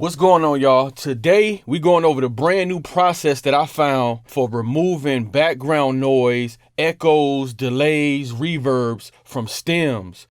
What's going on, y'all? Today we going over the brand new process that I found for removing background noise, echoes, delays, reverbs from stems.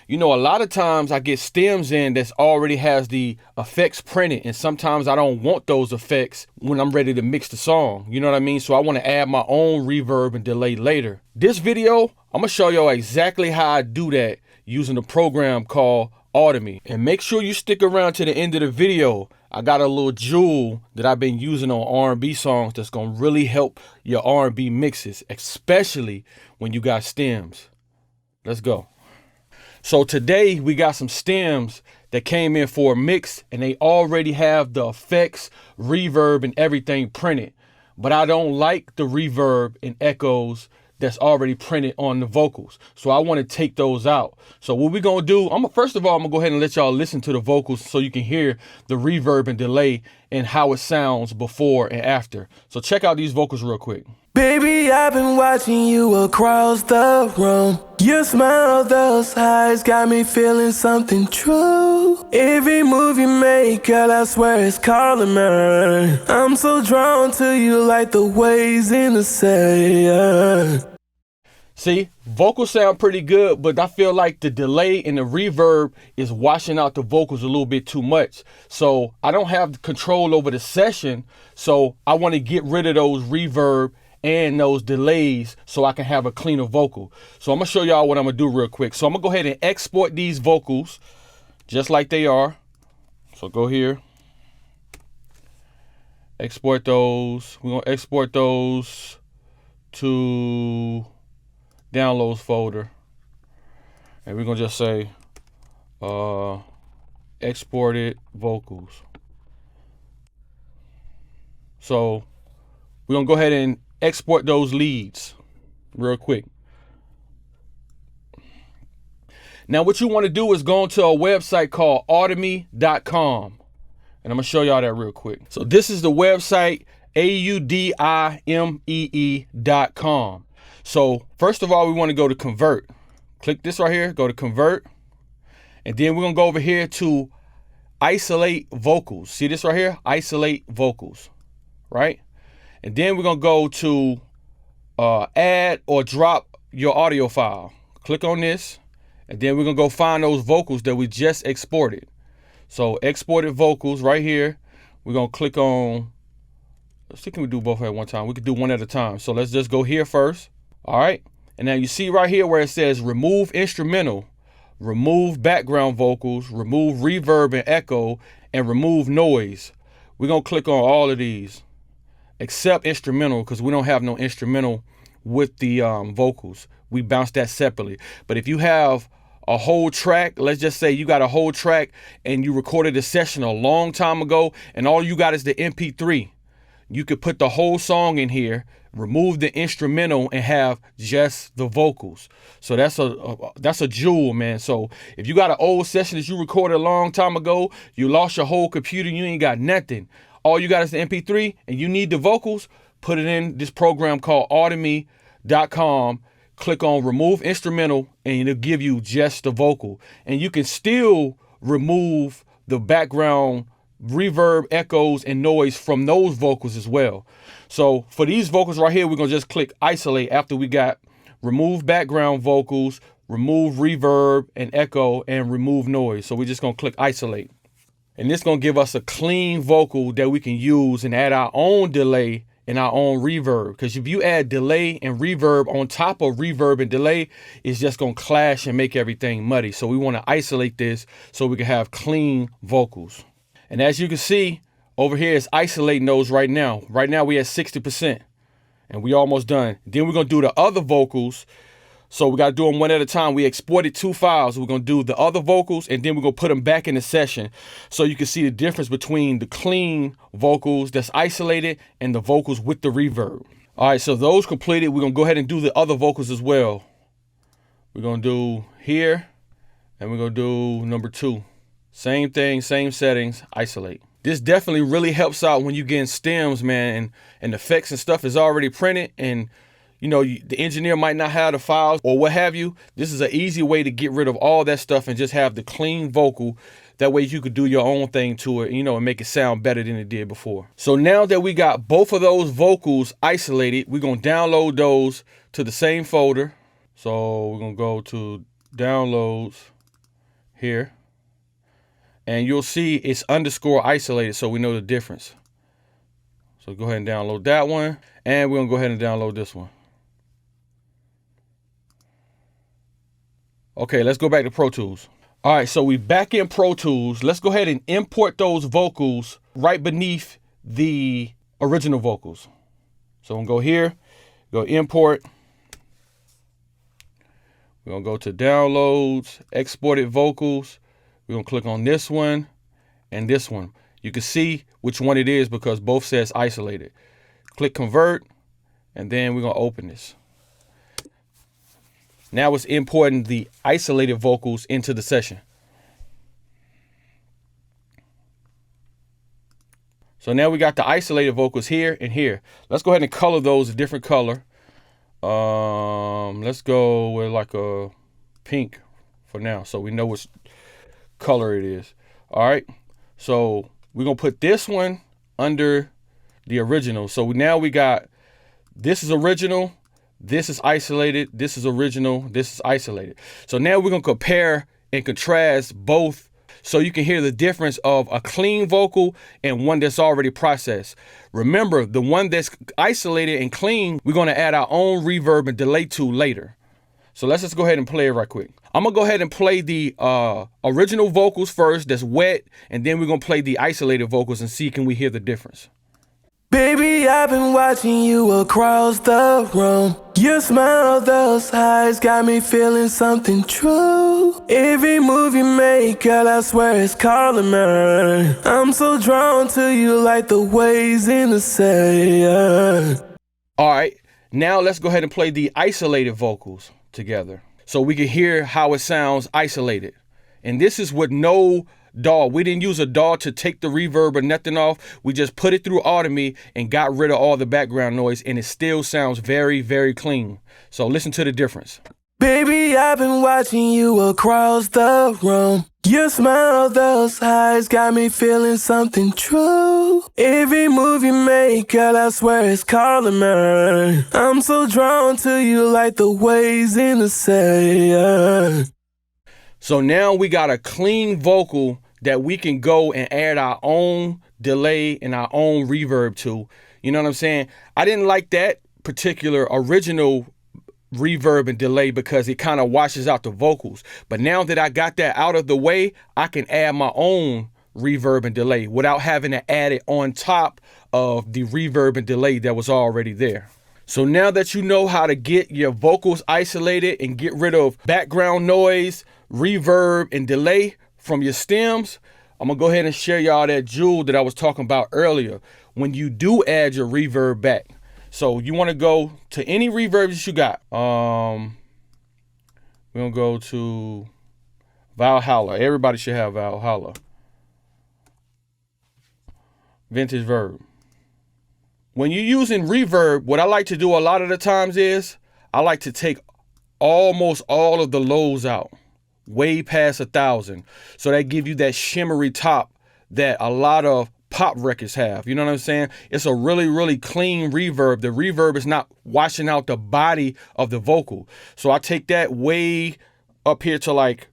You know, a lot of times I get stems in that's already has the effects printed, and sometimes I don't want those effects when I'm ready to mix the song. You know what I mean? So I want to add my own reverb and delay later. This video, I'm gonna show y'all exactly how I do that using a program called Audimee. And make sure you stick around to the end of the video. I got a little jewel that I've been using on R&B songs that's gonna really help your R&B mixes, especially when you got stems. Let's go. So today we got some stems that came in for a mix, and they already have the effects, reverb, and everything printed. But I don't like the reverb and echoes that's already printed on the vocals. So I want to take those out. So what we're going to do, first of all, I'm going to go ahead and let y'all listen to the vocals so you can hear the reverb and delay and how it sounds before and after. So check out these vocals real quick. Baby, I've been watching you across the room. Your smile, those eyes got me feeling something true. Every move you make, girl, I swear it's calling me. I'm so drawn to you like the waves in the sand. See, vocals sound pretty good, but I feel like the delay and the reverb is washing out the vocals a little bit too much. So I don't have control over the session. So I want to get rid of those reverb and those delays so I can have a cleaner vocal. So I'm gonna show y'all what I'm gonna do real quick. So I'm gonna go ahead and export these vocals just like they are. So go here, export those. We're gonna export those to downloads folder, and we're gonna just say exported vocals. So we're gonna go ahead and export those leads real quick. Now what you want to do is go into a website called Audimee.com, and I'm gonna show y'all that real quick. So this is the website, Audimee.com. So first of all, we want to go to convert. Click this right here, go to convert, and then we're gonna go over here to isolate vocals. See this right here, isolate vocals, right? And then we're gonna go to add or drop your audio file. Click on this, and then we're gonna go find those vocals that we just exported. So exported vocals right here. We're gonna click on, let's see, can we do both at one time? We could do one at a time. So let's just go here first. All right, and now you see right here where it says remove instrumental, remove background vocals, remove reverb and echo, and remove noise. We're gonna click on all of these except instrumental, because we don't have no instrumental with the vocals. We bounce that separately. But if you have a whole track, let's just say you got a whole track and you recorded a session a long time ago and all you got is the MP3, you could put the whole song in here, remove the instrumental, and have just the vocals. So that's a jewel, man. So if you got an old session that you recorded a long time ago, you lost your whole computer, you ain't got nothing, all you got is the MP3 and you need the vocals, put it in this program called Audimee.com, click on remove instrumental, and it'll give you just the vocal. And you can still remove the background reverb, echoes, and noise from those vocals as well. So for these vocals right here, we're gonna just click isolate after we got remove background vocals, remove reverb and echo, and remove noise. So we're just gonna click isolate. And this gonna give us a clean vocal that we can use and add our own delay and our own reverb. Because if you add delay and reverb on top of reverb and delay, it's just gonna clash and make everything muddy. So we wanna isolate this so we can have clean vocals. And as you can see, over here is isolating those right now. Right now we at 60%, and we almost done. Then we're gonna do the other vocals. So we gotta do them one at a time. We exported 2 files. We're gonna do the other vocals, and then we're gonna put them back in the session so you can see the difference between the clean vocals that's isolated and the vocals with the reverb. All right, so those completed, we're gonna go ahead and do the other vocals as well. We're gonna do here, and we're gonna do number 2. Same thing, same settings, isolate. This definitely really helps out when you get in stems, man, and effects and stuff is already printed, and you know, the engineer might not have the files or what have you, this is an easy way to get rid of all that stuff and just have the clean vocal. That way you could do your own thing to it, you know, and make it sound better than it did before. So now that we got both of those vocals isolated, we're going to download those to the same folder. So we're going to go to downloads here. And you'll see it's underscore isolated, so we know the difference. So go ahead and download that one. And we're going to go ahead and download this one. Okay, let's go back to Pro Tools. All right, so we back in Pro Tools. Let's go ahead and import those vocals right beneath the original vocals. So we'll go here, go import. We're gonna go to downloads, exported vocals. We're gonna click on this one and this one. You can see which one it is because both says isolated. Click convert, and then we're gonna open this. Now it's importing the isolated vocals into the session. So now we got the isolated vocals here and here. Let's go ahead and color those a different color. Let's go with like a pink for now, so we know which color it is. All right, so we're gonna put this one under the original. So now we got, this is original, this is isolated, this is original, this is isolated. So now we're gonna compare and contrast both so you can hear the difference of a clean vocal and one that's already processed. Remember, the one that's isolated and clean, we're gonna add our own reverb and delay to later. So let's just go ahead and play it right quick. I'm gonna go ahead and play the original vocals first, that's wet, and then we're gonna play the isolated vocals and see can we hear the difference. Baby, I've been watching you across the room. Your smile, those highs got me feeling something true. Every move you make, girl, I swear it's calling me. I'm so drawn to you like the waves in the sand. All right, now let's go ahead and play the isolated vocals together so we can hear how it sounds isolated. And this is with no DAW. We didn't use a DAW to take the reverb or nothing off. We just put it through Audimee and got rid of all the background noise, and it still sounds very, very clean. So listen to the difference. Baby, I've been watching you across the room. Your smile, those highs got me feeling something true. Every move you make, girl, I swear it's calling me. I'm so drawn to you like the waves in the sand. So now we got a clean vocal that we can go and add our own delay and our own reverb to. You know what I'm saying? I didn't like that particular original reverb and delay because it kind of washes out the vocals. But now that I got that out of the way, I can add my own reverb and delay without having to add it on top of the reverb and delay that was already there. So now that you know how to get your vocals isolated and get rid of background noise, reverb, and delay from your stems, I'm gonna go ahead and share y'all that jewel that I was talking about earlier when you do add your reverb back. So you want to go to any reverb that you got. We're gonna go to Valhalla. Everybody should have Valhalla. Vintage Verb. When you're using reverb, what I like to do a lot of the times is I like to take almost all of the lows out, way past 1,000. So that give you that shimmery top that a lot of pop records have. You know what I'm saying? It's a really, really clean reverb. The reverb is not washing out the body of the vocal. So I take that way up here to like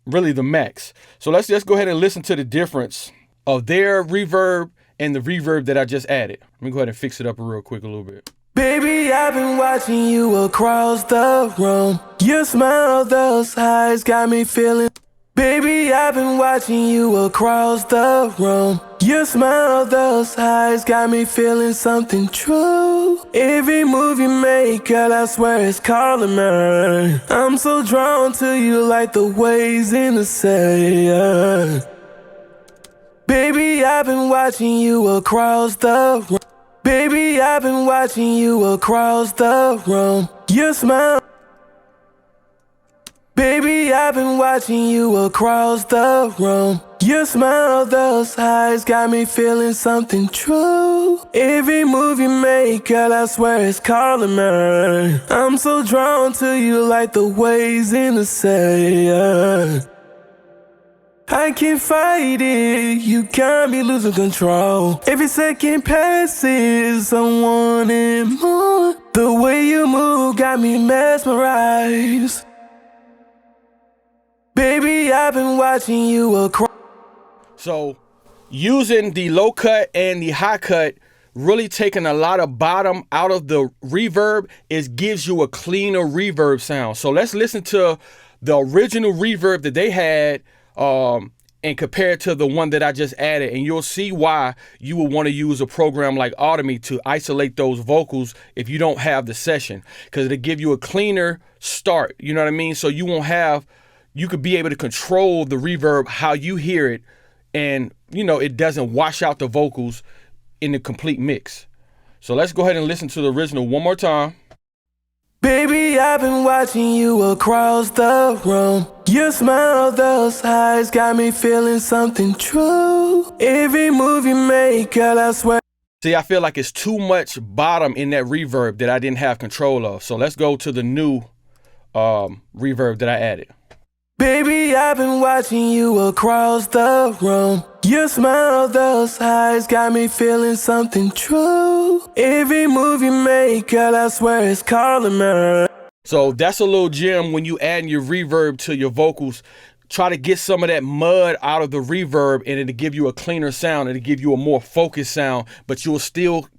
really the max. So let's just go ahead and listen to the difference of their reverb and the reverb that I just added. Let me go ahead and fix it up real quick a little bit. Baby, I've been watching you across the room. Your smile, those highs got me feeling. Baby, I've been watching you across the room. Your smile, those highs got me feeling something true. Every move you make, girl, I swear it's calling me. I'm so drawn to you like the waves in the sand. Baby, I've been watching you across the room. Baby, I've been watching you across the room. Your smile. Baby, Baby, I've been watching you across the room. Your smile, those eyes got me feeling something true. Every move you make, girl, I swear it's calling me. I'm so drawn to you like the waves in the sand. I can't fight it, you got me losing control. Every second passes, I want it more. The way you move got me mesmerized. Baby, I've been watching you across. So using the low cut and the high cut, really taking a lot of bottom out of the reverb, gives you a cleaner reverb sound. So let's listen to the original reverb that they had and compare it to the one that I just added, and you'll see why you would want to use a program like Audimee to isolate those vocals if you don't have the session, because it'll give you a cleaner start, you know what I mean? So you could be able to control the reverb how you hear it, and it doesn't wash out the vocals in the complete mix. So let's go ahead and listen to the original one more time. Baby, I've been watching you across the room. Your smile, those eyes got me feeling something true. Every move you make, girl, I swear. See, I feel like it's too much bottom in that reverb that I didn't have control of. So let's go to the new reverb that I added. Baby, I've been watching you across the room. Your smile, those eyes got me feeling something true. Every move you make, girl, I swear it's calling me. So that's a little gem when you add your reverb to your vocals. Try to get some of that mud out of the reverb, and it'll give you a cleaner sound. It'll give you a more focused sound, but you'll still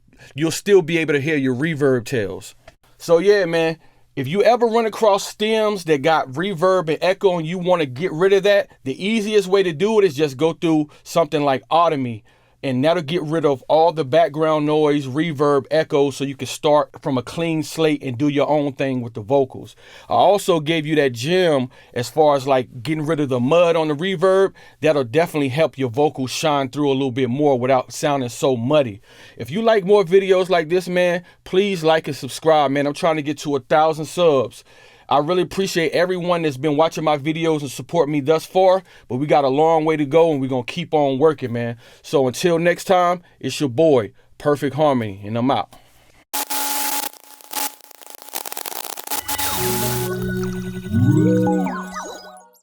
be able to hear your reverb tails. So yeah, man. If you ever run across stems that got reverb and echo and you want to get rid of that, the easiest way to do it is just go through something like Audimee, and that'll get rid of all the background noise, reverb, echo, so you can start from a clean slate and do your own thing with the vocals. I also gave you that gem as far as like getting rid of the mud on the reverb. That'll definitely help your vocals shine through a little bit more without sounding so muddy. If you like more videos like this, man, please like and subscribe, man. I'm trying to get to 1,000 subs. I really appreciate everyone that's been watching my videos and support me thus far, but we got a long way to go, and we're going to keep on working, man. So until next time, it's your boy, Perfect Harmony, and I'm out.